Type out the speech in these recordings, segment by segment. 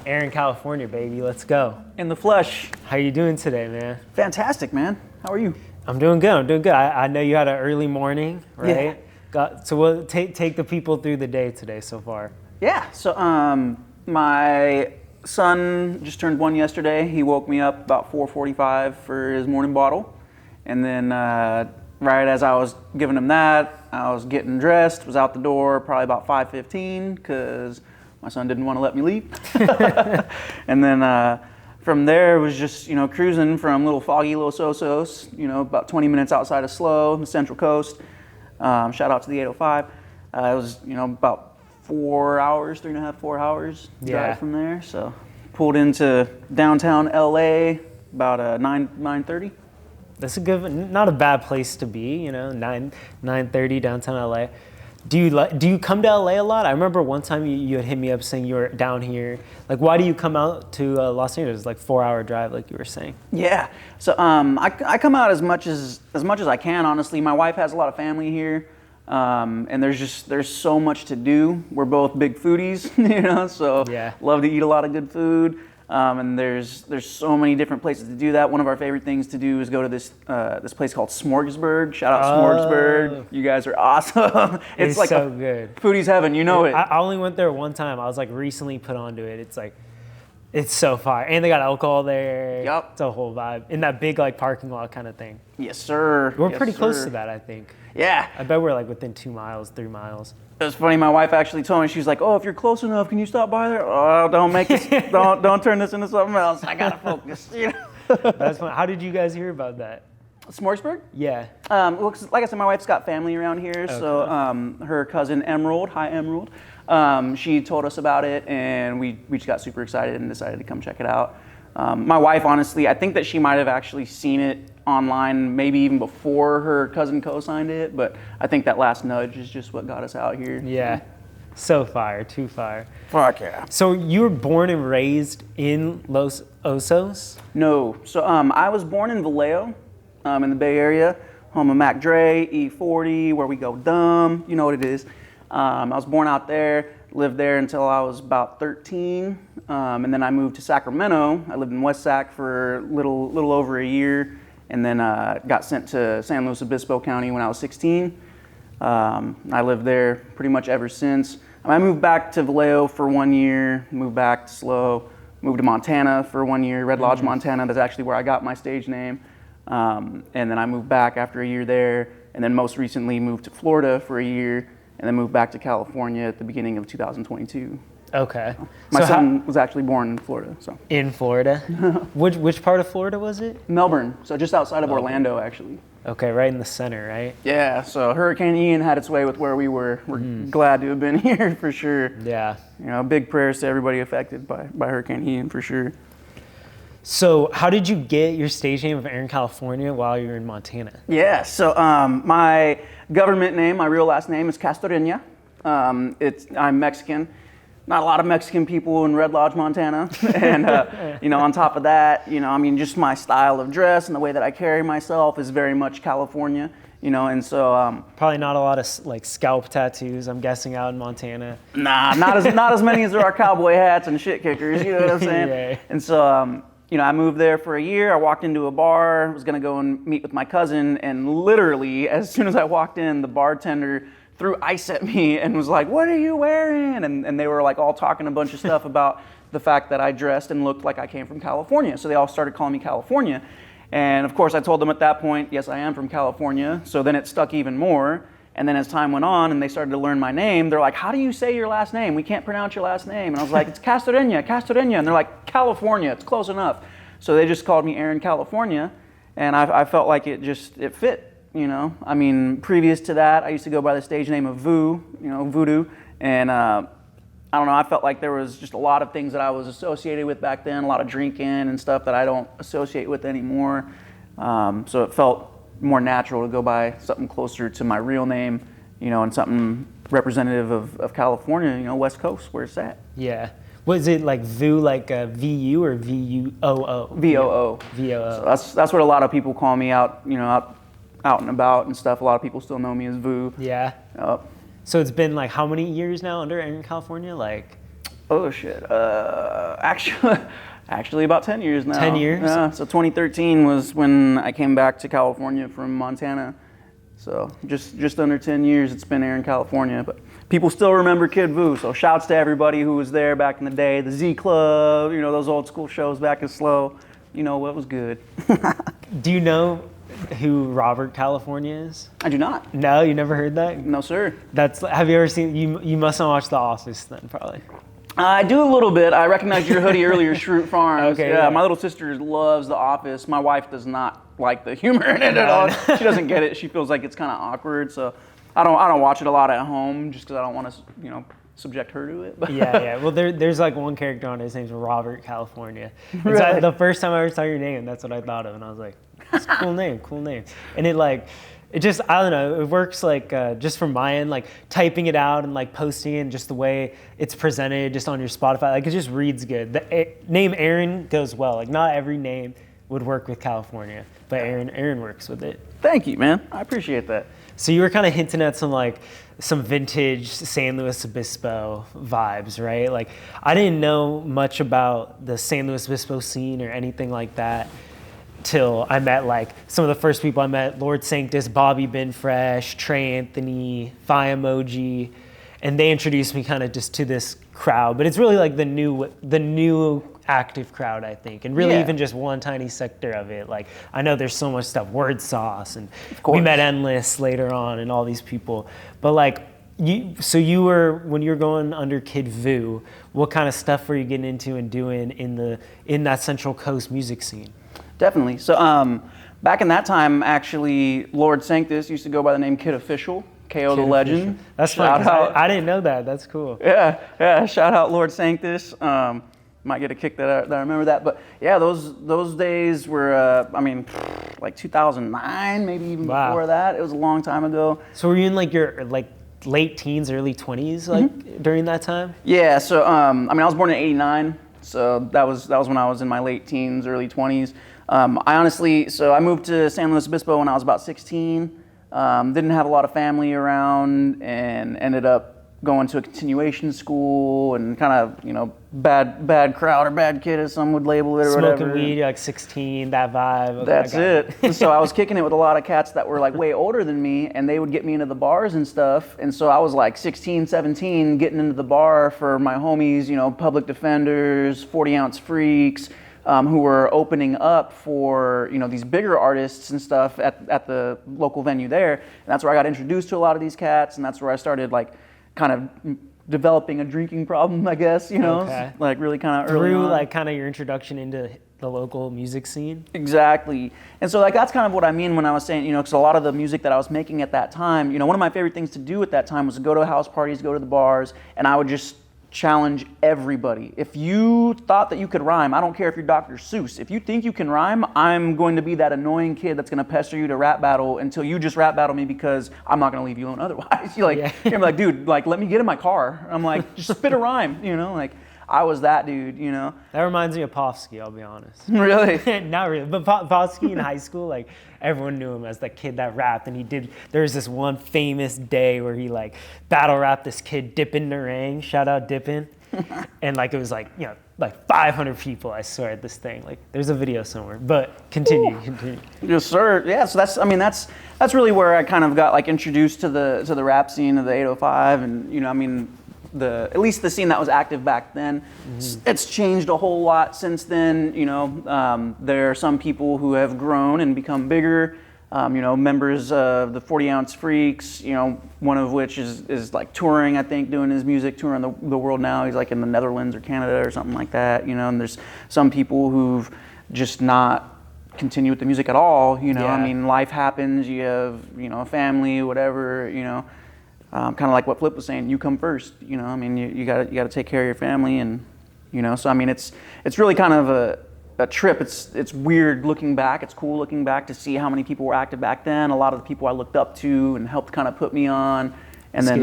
Aaron, California, baby. Let's go. In the flesh. How you doing today, man? Fantastic, man. How are you? I'm doing good. I know you had an early morning, right? Yeah. So we'll take the people through the day today so far. Yeah. So my son just turned 1 yesterday. He woke me up about 4:45 for his morning bottle, and then right as I was giving him that, I was getting dressed. Was out the door probably about 5:15 because my son didn't want to let me leave. And then from there, it was just, cruising from little foggy Los Osos, about 20 minutes outside of SLO, the Central Coast. Shout out to the 805. It was, about 4 hours, 3.5, 4 hours drive from there. So pulled into downtown LA about 9:30. That's not a bad place to be, 9:30 downtown LA. Do you come to LA a lot? I remember one time you had hit me up saying you were down here. Like, why do you come out to Los Angeles? Like 4-hour drive, like you were saying. Yeah. So I come out as much as I can. Honestly, my wife has a lot of family here, and there's so much to do. We're both big foodies, so love to eat a lot of good food. And there's so many different places to do that. One of our favorite things to do is go to this place called Smorgasburg. Shout out Smorgasburg. You guys are awesome. It's like so good. Foodie's heaven, it. I only went there one time. I was like recently put onto it. It's so fire. And they got alcohol there. Yep. It's a whole vibe. In that big like parking lot kind of thing. Yes, sir. We're pretty close to that, I think. Yeah. I bet we're like within 2 miles, 3 miles. It was funny. My wife actually told me, she's like, "Oh, if you're close enough, can you stop by there? Oh, don't make this, don't turn this into something else. I gotta focus." That's fun. How did you guys hear about that? Smorgasburg? Yeah. Well, like I said, my wife's got family around here, okay. So her cousin Emerald, hi Emerald, she told us about it, and we just got super excited and decided to come check it out. My wife, honestly, I think that she might have actually seen it online, maybe even before her cousin co-signed it, but I think that last nudge is just what got us out here. Yeah, so fire, too fire. Fuck yeah. So you were born and raised in Los Osos? No, so I was born in Vallejo, in the Bay Area, home of Mac Dre, E40, where we go dumb, you know what it is. I was born out there, lived there until I was about 13, and then I moved to Sacramento. I lived in West Sac for a little over a year, and then got sent to San Luis Obispo County when I was 16. I lived there pretty much ever since. I moved back to Vallejo for 1 year, moved back to SLO, moved to Montana for 1 year, Red Lodge, Montana. That's actually where I got my stage name. And then I moved back after a year there, and then most recently moved to Florida for a year, and then moved back to California at the beginning of 2022. Okay. My son was actually born in Florida. So. In Florida? Which part of Florida was it? Melbourne, so just outside of Orlando, actually. Okay, right in the center, right? Yeah, so Hurricane Ian had its way with where we were. We're glad to have been here for sure. Yeah. Big prayers to everybody affected by Hurricane Ian for sure. So how did you get your stage name of Aaron California while you were in Montana? Yeah, so my government name, my real last name is Castorena. I'm Mexican. Not a lot of Mexican people in Red Lodge, Montana. And, on top of that, just my style of dress and the way that I carry myself is very much California, and so. Probably not a lot of like scalp tattoos, I'm guessing, out in Montana. Nah, not as many as there are cowboy hats and shit kickers, you know what I'm saying? Yeah. And so, I moved there for a year. I walked into a bar, was gonna go and meet with my cousin, and literally, as soon as I walked in, the bartender threw ice at me and was like, "What are you wearing?" And they were like all talking a bunch of stuff about the fact that I dressed and looked like I came from California. So they all started calling me California. And of course I told them at that point, yes, I am from California. So then it stuck even more. And then as time went on and they started to learn my name, they're like, "How do you say your last name? We can't pronounce your last name." And I was like, "It's Castorena. And they're like, "California, it's close enough." So they just called me Aaron California. And I felt like it fit. Previous to that, I used to go by the stage name of Voodoo, and I don't know, I felt like there was just a lot of things that I was associated with back then, a lot of drinking and stuff that I don't associate with anymore, so it felt more natural to go by something closer to my real name, and something representative of California, West Coast, where it's at. Yeah. Was it like VU, like VU or VUOO? VOO. VOO. So that's what a lot of people call me out and about and stuff. A lot of people still know me as Vu. Yeah. So it's been like how many years now under Aaron California? Like Oh shit. Actually about 10 years now. 10 years? Yeah. So 2013 was when I came back to California from Montana. So just under 10 years it's been here in California, but people still remember Kid Vu. So shouts to everybody who was there back in the day, the Z Club, you know, those old school shows back in Slow. You know what was good. Do you know who Robert California is? I do not. No, you never heard that? No, sir. Have you ever seen? You must not watch The Office then, probably. I do a little bit. I recognized your hoodie earlier, Shroot Farms. Okay, yeah, my little sister loves The Office. My wife does not like the humor in it at all. She doesn't get it. She feels like it's kind of awkward. So I don't watch it a lot at home just because I don't want to, you know, subject her to it. But Yeah. Well, there's like one character on it. His name's Robert California. And so Right. the first time I ever saw your name, that's what I thought of, and I was like, "It's a cool name, cool name." And it just, I don't know, it works like just from my end, like typing it out and like posting it, and just the way it's presented just on your Spotify, like it just reads good. The name Aaron goes well. Like not every name would work with California, but Aaron works with it. Thank you, man. I appreciate that. So you were kind of hinting at some vintage San Luis Obispo vibes, right? Like I didn't know much about the San Luis Obispo scene or anything like that till I met like some of the first people I met: Lord Sanctus, Bobby Ben Fresh, Trey Anthony, Fi Emoji, and they introduced me kind of just to this crowd. But it's really like the new active crowd, I think, and really Yeah. even just one tiny sector of it. Like I know there's so much stuff, Word Sauce, and course. we met Endless later on, and all these people. But like you were, when you were going under Kid Vu, what kind of stuff were you getting into and doing in that Central Coast music scene? Definitely. So back in that time, actually, Lord Sanctus used to go by the name Kid Official, KO the Kid Legend. Official. That's fun. 'Cause I didn't know that. That's cool. Yeah. Shout out Lord Sanctus. Might get a kick that I remember that. But yeah, those days were, like 2009, maybe even Wow. before that. It was a long time ago. So were you in like your like late teens, early 20s, like during that time? Yeah. So I was born in '89, so that was when I was in my late teens, early 20s. I moved to San Luis Obispo when I was about 16. Didn't have a lot of family around, and ended up going to a continuation school, and kind of, you know, bad crowd or bad kid, as some would label it, or whatever. Smoking weed, like 16, that vibe. That's it. So I was kicking it with a lot of cats that were like way older than me, and they would get me into the bars and stuff. And so I was like 16, 17, getting into the bar for my homies, you know, Public Defenders, 40-ounce Freaks, who were opening up for, you know, these bigger artists and stuff at the local venue there. And that's where I got introduced to a lot of these cats, and that's where I started like kind of developing a drinking problem, I guess, you know, Okay. like really kind of early Through on. like kind of your introduction into the local music scene. Exactly. And so like that's kind of what I mean when I was saying, you know, because a lot of the music that I was making at that time, you know, one of my favorite things to do at that time was to go to house parties, go to the bars, and I would just challenge everybody. If you thought that you could rhyme, I don't care if you're Dr. Seuss. If you think you can rhyme, I'm going to be that annoying kid that's going to pester you to rap battle until you just rap battle me, because I'm not going to leave you alone otherwise. You're like, dude, like, let me get in my car. I'm like, just spit a rhyme, you know, like I was that dude, you know. That reminds me of Pofsky, I'll be honest. Really? Not really, but Pofsky in high school, like everyone knew him as the kid that rapped, and there was this one famous day where he like battle rapped this kid Dippin' Narang, shout out Dippin', and like it was like, you know, like 500 people, I swear, at this thing. Like there's a video somewhere, but continue. Yes, sir. Yeah, so that's really where I kind of got like introduced to the rap scene of the 805, and you know, I mean, at least the scene that was active back then. It's changed a whole lot since then. You know, there are some people who have grown and become bigger. You know, members of the 40-ounce Freaks, you know, one of which is like touring, I think, doing his music, touring the world now. He's like in the Netherlands or Canada or something like that, you know, and there's some people who've just not continued with the music at all, you know. Yeah. I mean, life happens, you have, you know, a family, whatever, you know. Kind of like what Flip was saying, you come first, you know. I mean, you gotta take care of your family, and you know. So I mean, it's really kind of a trip. It's weird looking back. It's cool looking back to see how many people were active back then. A lot of the people I looked up to and helped kind of put me on, and then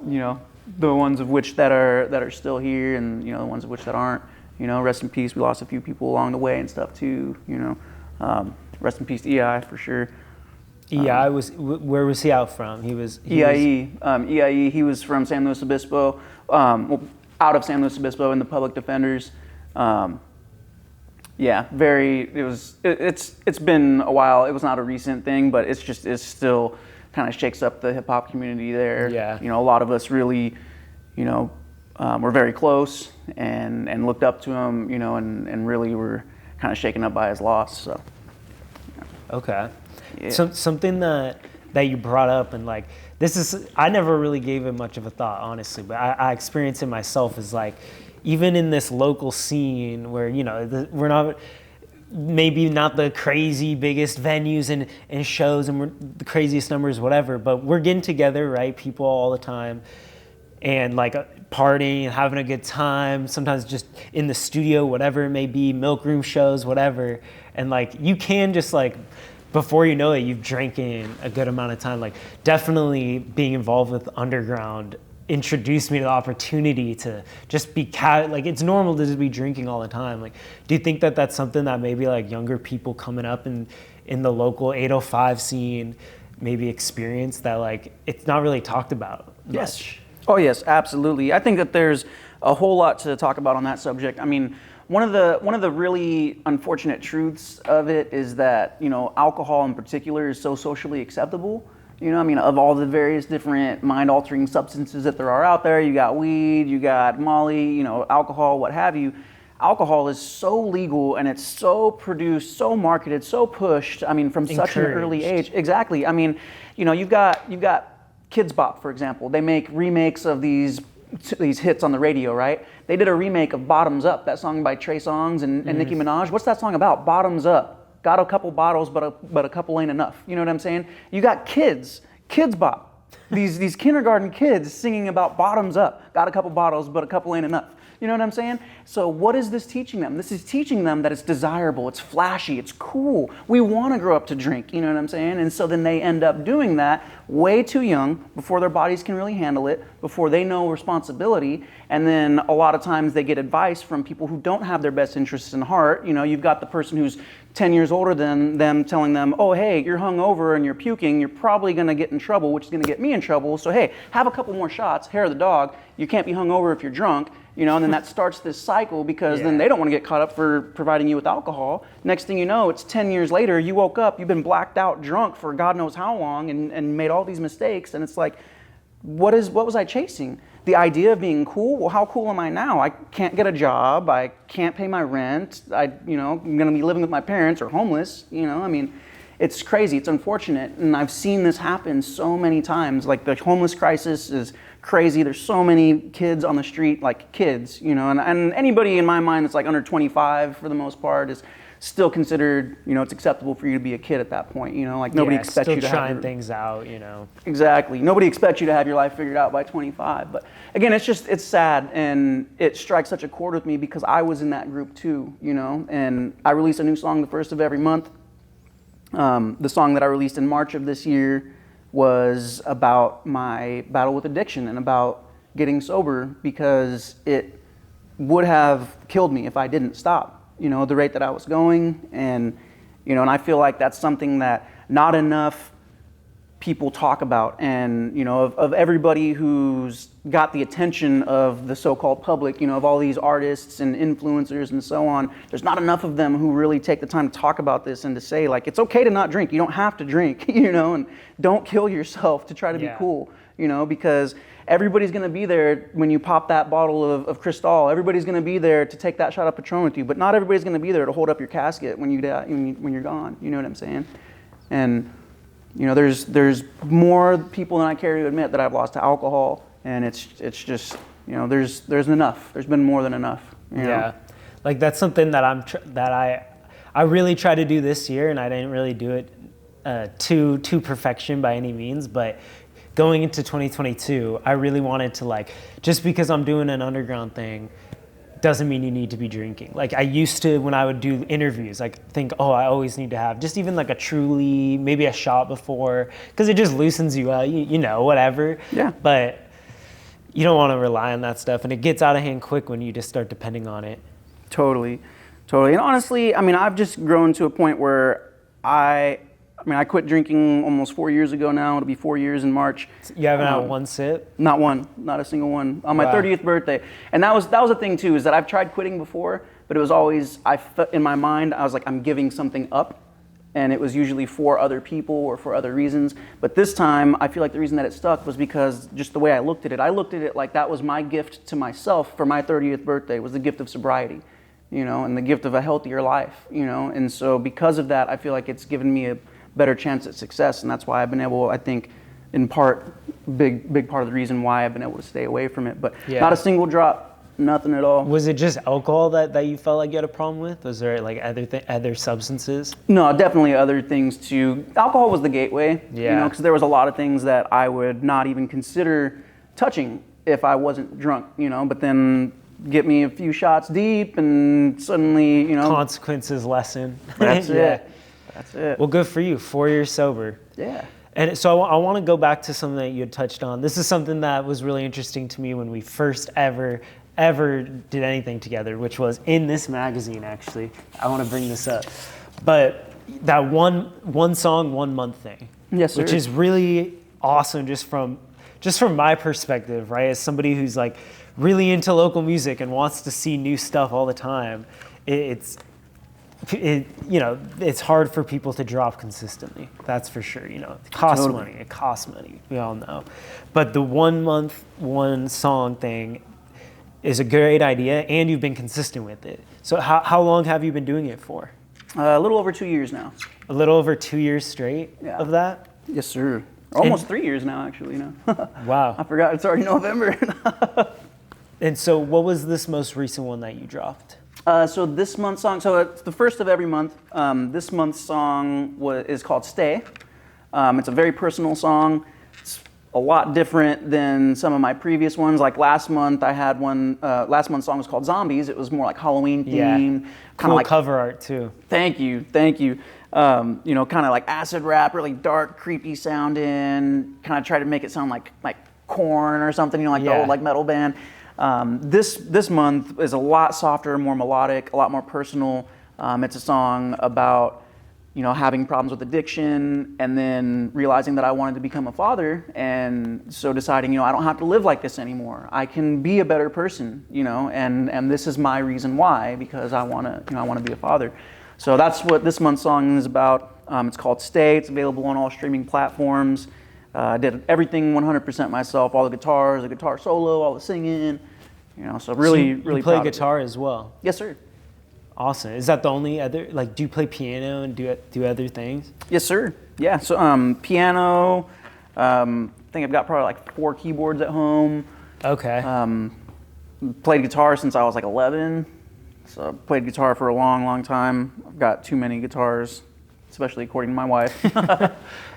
you know, the ones of which that are still here, and you know, the ones of which that aren't. You know, rest in peace. We lost a few people along the way and stuff too. You know, rest in peace to EI for sure. EI where was he out from? He was EIE. EIE, he was from San Luis Obispo. Well, out of San Luis Obispo and the public defenders. Yeah, it's been a while. It was not a recent thing, but it's still kind of shakes up the hip hop community there. Yeah. You know, a lot of us really, were very close and looked up to him, and really were kind of shaken up by his loss. So. Okay. Yeah. So something that you brought up, and like this is, I never really gave it much of a thought, honestly, but I experienced it myself, is like, even in this local scene where, we're not, maybe not the crazy biggest venues and shows and we're the craziest numbers, whatever, but we're getting together, right? People all the time, and like partying and having a good time, sometimes just in the studio, whatever it may be, milk room shows, whatever. And like, you can just like, before you know it, you've drank in a good amount of time. Like, definitely being involved with underground introduced me to the opportunity to just be like, it's normal to just be drinking all the time. Like, do you think that that's something that maybe like younger people coming up in the local 805 scene maybe experience, that like it's not really talked about much? Oh yes, absolutely. I think that there's a whole lot to talk about on that subject. I mean, one of the really unfortunate truths of it is that, alcohol in particular is so socially acceptable. Of all the various different mind-altering substances that there are out there, you got weed, you got Molly, alcohol, what have you. Alcohol is so legal, and it's so produced, so marketed, so pushed, from such an early age. Exactly. You've got Kids Bop, for example. They make remakes of these hits on the radio, right? They did a remake of Bottoms Up, that song by Trey Songz and Nicki Minaj. What's that song about? Bottoms up. Got a couple bottles, but a couple ain't enough. You know what I'm saying? You got Kids Bop. These kindergarten kids singing about bottoms up. Got a couple bottles, but a couple ain't enough. You know what I'm saying? So what is this teaching them? This is teaching them that it's desirable, it's flashy, it's cool. We want to grow up to drink, you know what I'm saying? And so then they end up doing that way too young, before their bodies can really handle it, before they know responsibility. And then a lot of times they get advice from people who don't have their best interests in heart. You've got the person who's 10 years older than them telling them, oh, hey, you're hungover and you're puking, you're probably going to get in trouble, which is going to get me in trouble. So, hey, have a couple more shots, hair of the dog. You can't be hungover if you're drunk. And then that starts this cycle, because then they don't want to get caught up for providing you with alcohol. Next thing you know, it's 10 years later, you woke up, you've been blacked out drunk for God knows how long, and made all these mistakes. And it's like, what was I chasing? The idea of being cool? Well, how cool am I now? I can't get a job. I can't pay my rent. I'm going to be living with my parents or homeless. It's crazy. It's unfortunate. And I've seen this happen so many times. Like, the homeless crisis is crazy. There's so many kids on the street, like kids, and anybody in my mind that's like under 25 for the most part is still considered, it's acceptable for you to be a kid at that point, like nobody expects you to still trying things out, Exactly. Nobody expects you to have your life figured out by 25. But again, it's sad, and it strikes such a chord with me because I was in that group too, and I release a new song the first of every month. The song that I released in March of this year was about my battle with addiction and about getting sober, because it would have killed me if I didn't stop, the rate that I was going. And I feel like that's something that not enough people talk about. And of everybody who's got the attention of the so-called public, of all these artists and influencers and so on, there's not enough of them who really take the time to talk about this and to say, like, it's okay to not drink. You don't have to drink, and don't kill yourself to try to be cool, because everybody's going to be there when you pop that bottle of Cristal. Everybody's going to be there to take that shot of Patron with you, but not everybody's going to be there to hold up your casket when you're gone. You know what I'm saying? And there's more people than I care to admit that I've lost to alcohol, and it's just, there's enough. There's been more than enough. Yeah, like that's something that I really try to do this year, and I didn't really do it to perfection by any means, but going into 2022, I really wanted to, like, just because I'm doing an underground thing doesn't mean you need to be drinking. Like, I used to, when I would do interviews, like, think, oh, I always need to have just even like a Truly, maybe a shot before, because it just loosens you out, whatever. Yeah. But you don't want to rely on that stuff, and it gets out of hand quick when you just start depending on it. Totally. And honestly, I've just grown to a point where I I mean, I quit drinking almost 4 years ago now. It'll be 4 years in March. You haven't had one sip? Not one, not a single one. On my Wow. 30th birthday. And that was the thing too, is that I've tried quitting before, but it was always, in my mind, I was like, I'm giving something up. And it was usually for other people or for other reasons. But this time, I feel like the reason that it stuck was because just the way I looked at it like that was my gift to myself for my 30th birthday, was the gift of sobriety, you know, and the gift of a healthier life, you know. And so because of that, I feel like it's given me a better chance at success. And that's why I've been able, I think, in part, big part of the reason why I've been able to stay away from it. But not a single drop. Nothing at all. Was it just alcohol that you felt like you had a problem with? Was there like other substances? No, definitely other things too. Alcohol was the gateway, you know, because there was a lot of things that I would not even consider touching if I wasn't drunk, you know, but then get me a few shots deep and suddenly, you know. Consequences lessen. That's it. That's it. Well, good for you. 4 years sober. Yeah. And so I want to go back to something that you had touched on. This is something that was really interesting to me when we first ever did anything together, which was in this magazine, actually. I want to bring this up. But that one song, 1 month thing. Yes, sir. Which is really awesome just from my perspective, right? As somebody who's like really into local music and wants to see new stuff all the time, it's hard for people to drop consistently. That's for sure. You know, it costs money. It costs money. We all know. But the 1 month, one song thing is a great idea, and you've been consistent with it. So how long have you been doing it for? A little over 2 years now. A little over 2 years straight of that? Yes, sir. Almost 3 years now, actually. You know. Wow. I forgot it's already November. And so what was this most recent one that you dropped? So this month's song, so it's the first of every month. This month's song is called Stay. It's a very personal song. It's a lot different than some of my previous ones. Like last month I had one, last month's song was called Zombies. It was more like Halloween themed. Cool like cover art too. Thank you. You know, kind of like acid rap, really dark, creepy sounding. Kind of try to make it sound like Korn or something, you know, like the old like metal band. This month is a lot softer, more melodic, a lot more personal. It's a song about, you know, having problems with addiction and then realizing that I wanted to become a father, and so deciding, you know, I don't have to live like this anymore. I can be a better person, you know, and this is my reason why, because I want to be a father. So that's what this month's song is about. It's called Stay. It's available on all streaming platforms. I did everything 100% myself, all the guitars, the guitar solo, all the singing, you know, so really, so really you play proud of guitar as well? Yes, sir. Awesome. Is that the only other, like, do you play piano and do other things? Yes, sir. Yeah, so piano, I think I've got probably like 4 keyboards at home. Okay. Played guitar since I was like 11, so I played guitar for a long, long time. I've got too many guitars, especially according to my wife.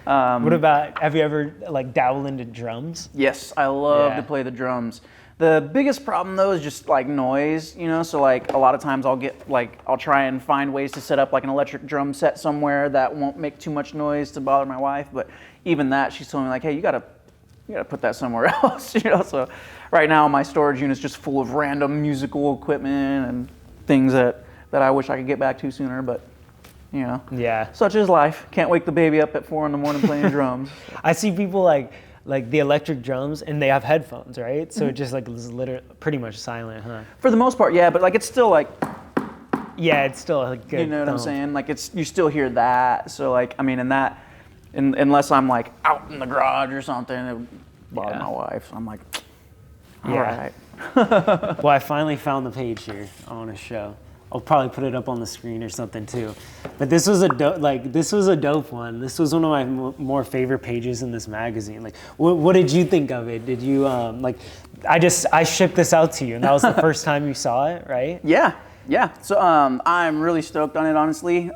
What about, have you ever like dabbled into drums? Yes, I love to play the drums. The biggest problem though is just like noise, you know, so like a lot of times I'll try and find ways to set up like an electric drum set somewhere that won't make too much noise to bother my wife, but even that, she's telling me like, hey, you gotta put that somewhere else, you know. So right now my storage unit's just full of random musical equipment and things that I wish I could get back to sooner, but you know. Yeah. Such is life. Can't wake the baby up at 4 a.m. playing drums. I see people like the electric drums, and they have headphones, right? So it just like is literally pretty much silent, huh? For the most part, yeah, but like it's still like. Yeah, it's still a good. You know what I'm saying? Like you still hear that. So like, I mean, unless I'm like out in the garage or something, it would bother my wife. So I'm like, all right. Well, I finally found the page here I want to show. I'll probably put it up on the screen or something too. But this was a dope one. This was one of my more favorite pages in this magazine. Like, what did you think of it? Did you I shipped this out to you, and that was the first time you saw it, right? Yeah. So I'm really stoked on it, honestly.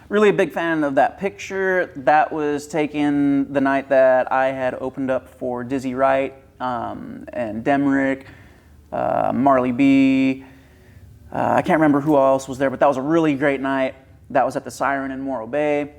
Really a big fan of that picture. That was taken the night that I had opened up for Dizzy Wright and Demrick, Marley B. I can't remember who else was there, but that was a really great night. That was at the Siren in Morro Bay.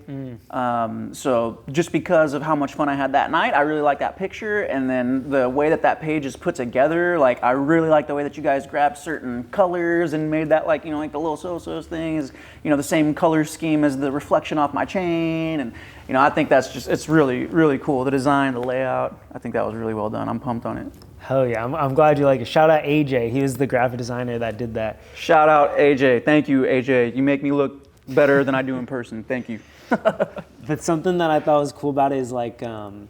So just because of how much fun I had that night, I really like that picture. And then the way that that page is put together, like I really like the way that you guys grabbed certain colors and made that like, like the Los Osos thing is, the same color scheme as the reflection off my chain. And, I think that's just, it's really, really cool. The design, the layout, I think that was really well done. I'm pumped on it. Hell yeah, I'm glad you like it. Shout out AJ, he was the graphic designer that did that. Shout out AJ, thank you AJ. You make me look better than I do in person. Thank you. But something that I thought was cool about it is like, the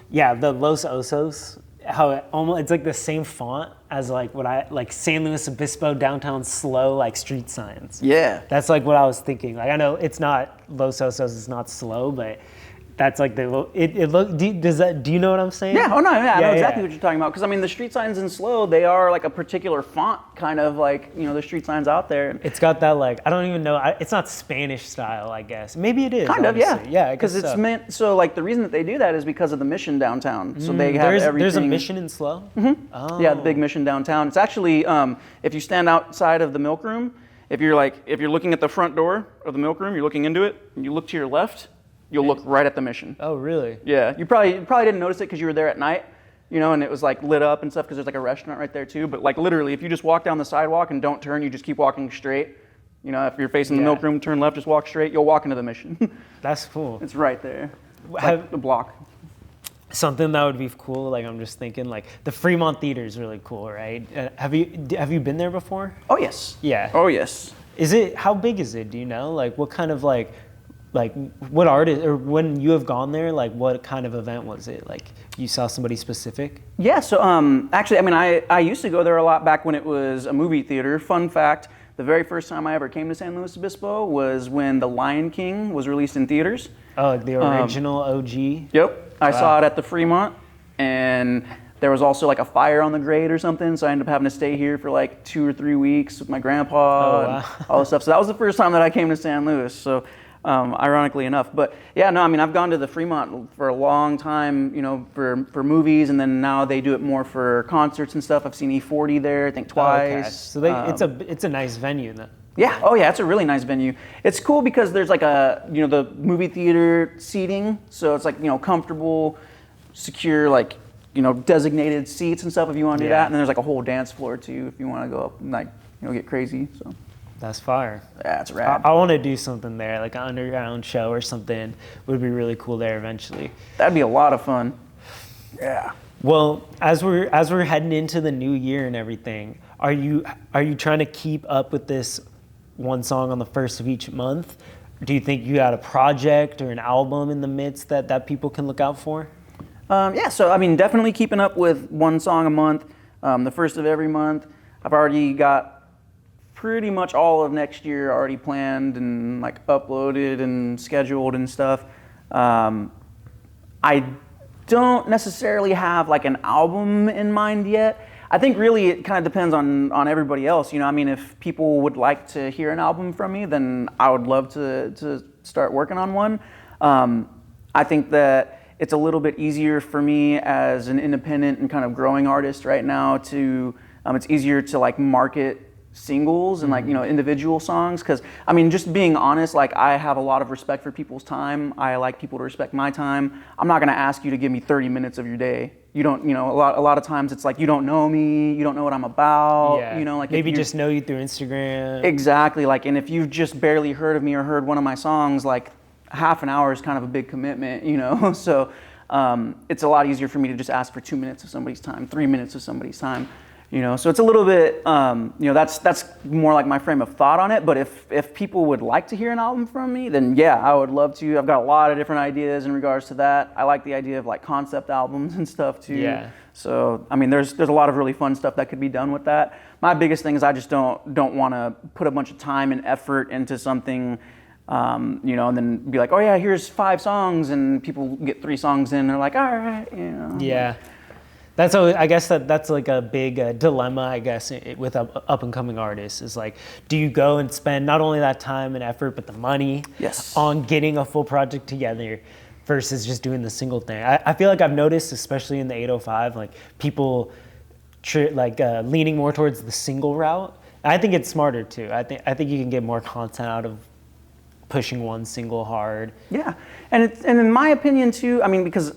Los Osos, how it's like the same font as like San Luis Obispo downtown slow like street signs. Yeah. That's like what I was thinking. Like I know it's not Los Osos is not slow, but that's like do you know what I'm saying? Yeah, I know exactly what you're talking about. Because I mean, the street signs in slow, they are like a particular font, kind of like the street signs out there. It's got that like I don't even know. It's not Spanish style, I guess. Maybe it is. Kind of, yeah. Yeah, because it's meant so. Like the reason that they do that is because of the mission downtown. So they have everything. There's a mission in slow. Mm-hmm. Oh. Yeah, the big mission downtown. It's actually if you stand outside of the milk room, if you're looking at the front door of the milk room, you're looking into it, and you look to your left. You'll look right at the mission. Oh, really? Yeah. You probably didn't notice it because you were there at night, and it was like lit up and stuff because there's like a restaurant right there too. But like literally, if you just walk down the sidewalk and don't turn, you just keep walking straight. If you're facing the milk room, turn left, just walk straight. You'll walk into the mission. That's cool. It's right there. It's like the block. Something that would be cool, like I'm just thinking, like the Fremont Theater is really cool, right? Have you been there before? Oh yes. Yeah. Oh yes. How big is it? Do you know? Like what kind of like what artist, or when you have gone there, like what kind of event was it? Like you saw somebody specific? Yeah, so actually, I mean, I used to go there a lot back when it was a movie theater. Fun fact, the very first time I ever came to San Luis Obispo was when The Lion King was released in theaters. Oh, like the original OG? Yep, I saw it at the Fremont, and there was also like a fire on the grade or something, so I ended up having to stay here for like 2 or 3 weeks with my grandpa and all this stuff. So that was the first time that I came to San Luis. So ironically enough. But yeah, no, I mean, I've gone to the Fremont for a long time, for movies, and then now they do it more for concerts and stuff. I've seen E40 there, I think twice. Okay. So it's a nice venue then. Yeah, oh yeah, it's a really nice venue. It's cool because there's like the movie theater seating, so it's like, comfortable, secure, like, designated seats and stuff if you want to do that. And then there's like a whole dance floor too if you want to go up and like, get crazy, so. That's fire. Yeah, it's rad. I want to do something there, like an underground show or something. Would be really cool there eventually. That'd be a lot of fun. Yeah. Well, as we're heading into the new year and everything, are you trying to keep up with this one song on the first of each month? Do you think you got a project or an album in the midst that people can look out for? Yeah, so I mean, definitely keeping up with one song a month, the first of every month. I've already got pretty much all of next year already planned and like uploaded and scheduled and stuff. I don't necessarily have like an album in mind yet. I think really it kind of depends on everybody else. I mean, if people would like to hear an album from me, then I would love to start working on one. I think that it's a little bit easier for me as an independent and kind of growing artist right now to, it's easier to like market singles and like, individual songs. Cause I mean, just being honest, like I have a lot of respect for people's time. I like people to respect my time. I'm not gonna ask you to give me 30 minutes of your day. You don't, a lot of times it's like, you don't know me, you don't know what I'm about, like maybe just know you through Instagram. Exactly. Like, and if you've just barely heard of me or heard one of my songs, like half an hour is kind of a big commitment, so it's a lot easier for me to just ask for 2 minutes of somebody's time, 3 minutes of somebody's time. So it's a little bit, that's more like my frame of thought on it. But if people would like to hear an album from me, then yeah, I would love to. I've got a lot of different ideas in regards to that. I like the idea of like concept albums and stuff too. Yeah. So I mean, there's a lot of really fun stuff that could be done with that. My biggest thing is I just don't want to put a bunch of time and effort into something, and then be like, oh yeah, here's 5 songs, and people get 3 songs in, and they're like, all right, Yeah. That's always, I guess that's like a big dilemma, I guess, with up and coming artists is like, do you go and spend not only that time and effort, but the money on getting a full project together versus just doing the single thing? I feel like I've noticed, especially in the 805, like people leaning more towards the single route. I think it's smarter too. I think you can get more content out of pushing one single hard. Yeah, and in my opinion too, I mean, because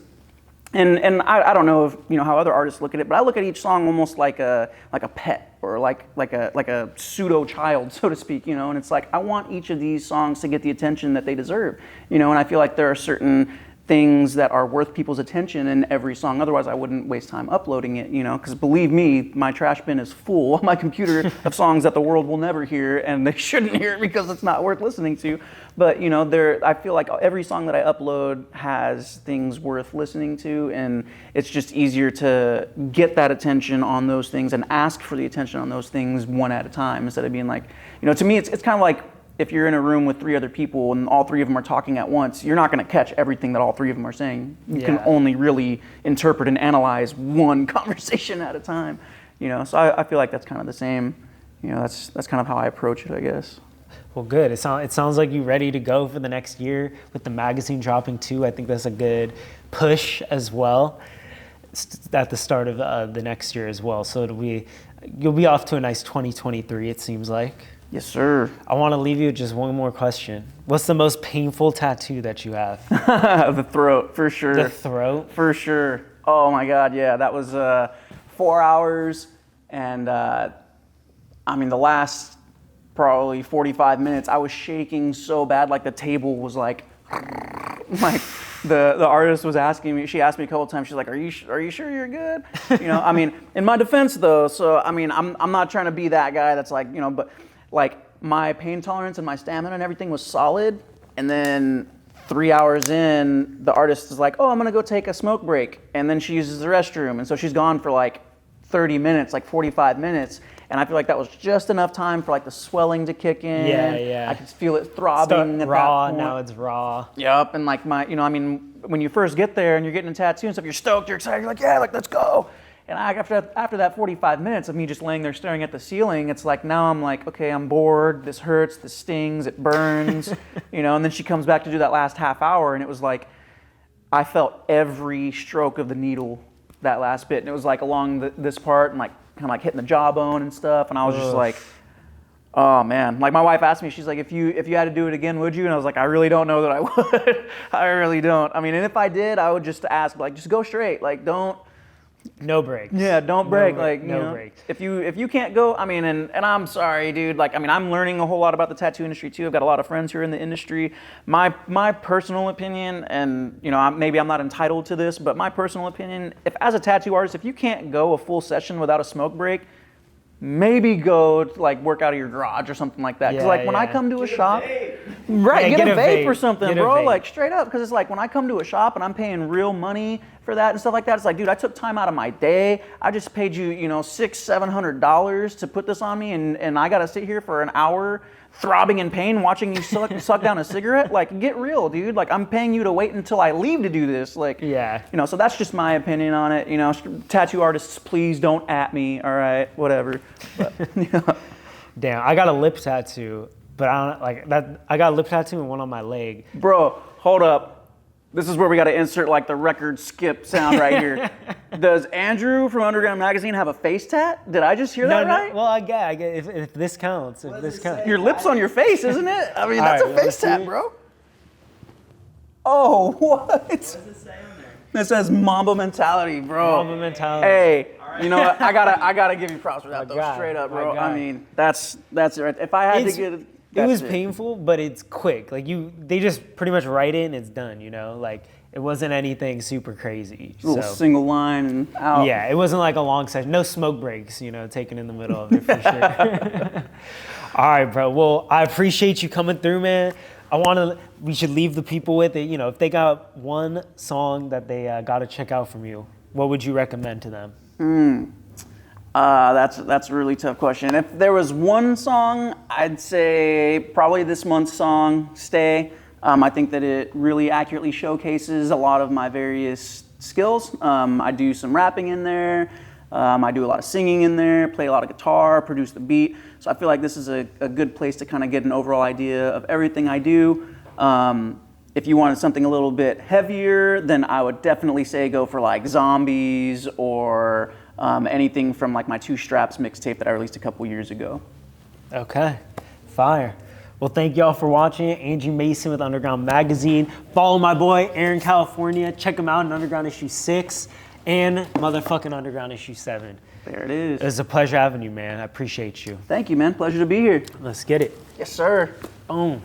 and I don't know if how other artists look at it, but I look at each song almost like a pet or like a pseudo child, so to speak, and it's like I want each of these songs to get the attention that they deserve, and I feel like there are certain things that are worth people's attention in every song. Otherwise, I wouldn't waste time uploading it, because believe me, my trash bin is full on my computer of songs that the world will never hear, and they shouldn't hear it because it's not worth listening to. But I feel like every song that I upload has things worth listening to, and it's just easier to get that attention on those things and ask for the attention on those things one at a time instead of being like, to me, it's kind of like if you're in a room with 3 other people and all 3 of them are talking at once, you're not going to catch everything that all 3 of them are saying. You can only really interpret and analyze one conversation at a time. So I feel like that's kind of the same. That's kind of how I approach it, I guess. Well, good. It sounds like you're ready to go for the next year with the magazine dropping too. I think that's a good push as well at the start of the next year as well. So you'll be off to a nice 2023, it seems like. Yes, sir. I want to leave you with just one more question. What's the most painful tattoo that you have? The throat, for sure. The throat? For sure. Oh my God, yeah. That was 4 hours, and the last probably 45 minutes, I was shaking so bad, like the table was like the artist was asking me. She asked me a couple times. She's like, "Are you sure you're good?" In my defense though, so I'm not trying to be that guy that's like, but like my pain tolerance and my stamina and everything was solid. And then 3 hours in, the artist is like, "Oh, I'm gonna go take a smoke break," and then she uses the restroom, and so she's gone for like 30 minutes, like 45 minutes. And I feel like that was just enough time for like the swelling to kick in. Yeah. I could feel it throbbing at raw, that point. now it's raw. Yep, and like when you first get there and you're getting a tattoo and stuff, you're stoked, you're excited, you're like, yeah, like let's go. And after that 45 minutes of me just laying there staring at the ceiling, it's like now I'm like, okay, I'm bored, this hurts, this stings, it burns, and then she comes back to do that last half hour, and it was like, I felt every stroke of the needle that last bit, and it was like along this part and like kind of like hitting the jawbone and stuff, and I was just like, oh man. Like my wife asked me, she's like, if you had to do it again, would you? And I was like, I really don't know that I would. I really don't. And if I did, I would just ask, like, just go straight, like don't. No breaks. Yeah, don't break. No breaks. If you can't go, and I'm sorry, dude. Like, I'm learning a whole lot about the tattoo industry too. I've got a lot of friends who are in the industry. My personal opinion, and maybe I'm not entitled to this, but my personal opinion, if as a tattoo artist, if you can't go a full session without a smoke break, maybe go like work out of your garage or something like that. Because when I come to a shop, right, get a vape or something, bro. Like straight up, because it's like when I come to a shop and I'm paying real money for that and stuff like that, it's like, dude, I took time out of my day. I just paid you, $600-700 to put this on me, and I got to sit here for an hour throbbing in pain watching you suck down a cigarette. Like, get real, dude. Like, I'm paying you to wait until I leave to do this. Like, so that's just my opinion on it. Tattoo artists, please don't at me. All right, whatever. But, Damn, I got a lip tattoo, but I don't like that. I got a lip tattoo and one on my leg. Bro, hold up. This is where we got to insert like the record skip sound right here. Does Andrew from Underground Magazine have a face tat? Did I just hear that right? Well, I get if this counts. If this counts. Your lips on your face, isn't it? That's a face tat, bro. Oh, what? What does it say on there? It says Mamba mentality, bro. Mamba mentality. Hey, you know what? I gotta give you props for that though. Straight up, bro. That's it. Right. If I had to get it was painful, but it's quick. Like they just pretty much write in, it's done. Like it wasn't anything super crazy. A little single line and out. Yeah, it wasn't like a long session. No smoke breaks, taken in the middle of it for sure. All right, bro. Well, I appreciate you coming through, man. We should leave the people with it. If they got one song that they got to check out from you, what would you recommend to them? That's a really tough question. If there was one song, I'd say probably this month's song, Stay. I think that it really accurately showcases a lot of my various skills. I do some rapping in there. I do a lot of singing in there, play a lot of guitar, produce the beat. So I feel like this is a good place to kind of get an overall idea of everything I do. If you wanted something a little bit heavier, then I would definitely say go for like Zombies or anything from like my Two Straps mixtape that I released a couple years ago. Okay, fire. Well, thank y'all for watching. Andrew Mason with Underground Magazine. Follow my boy, Aaron California. Check him out in Underground issue 6 and motherfucking Underground issue 7. There it is. It was a pleasure having you, man. I appreciate you. Thank you, man. Pleasure to be here. Let's get it. Yes, sir. Boom.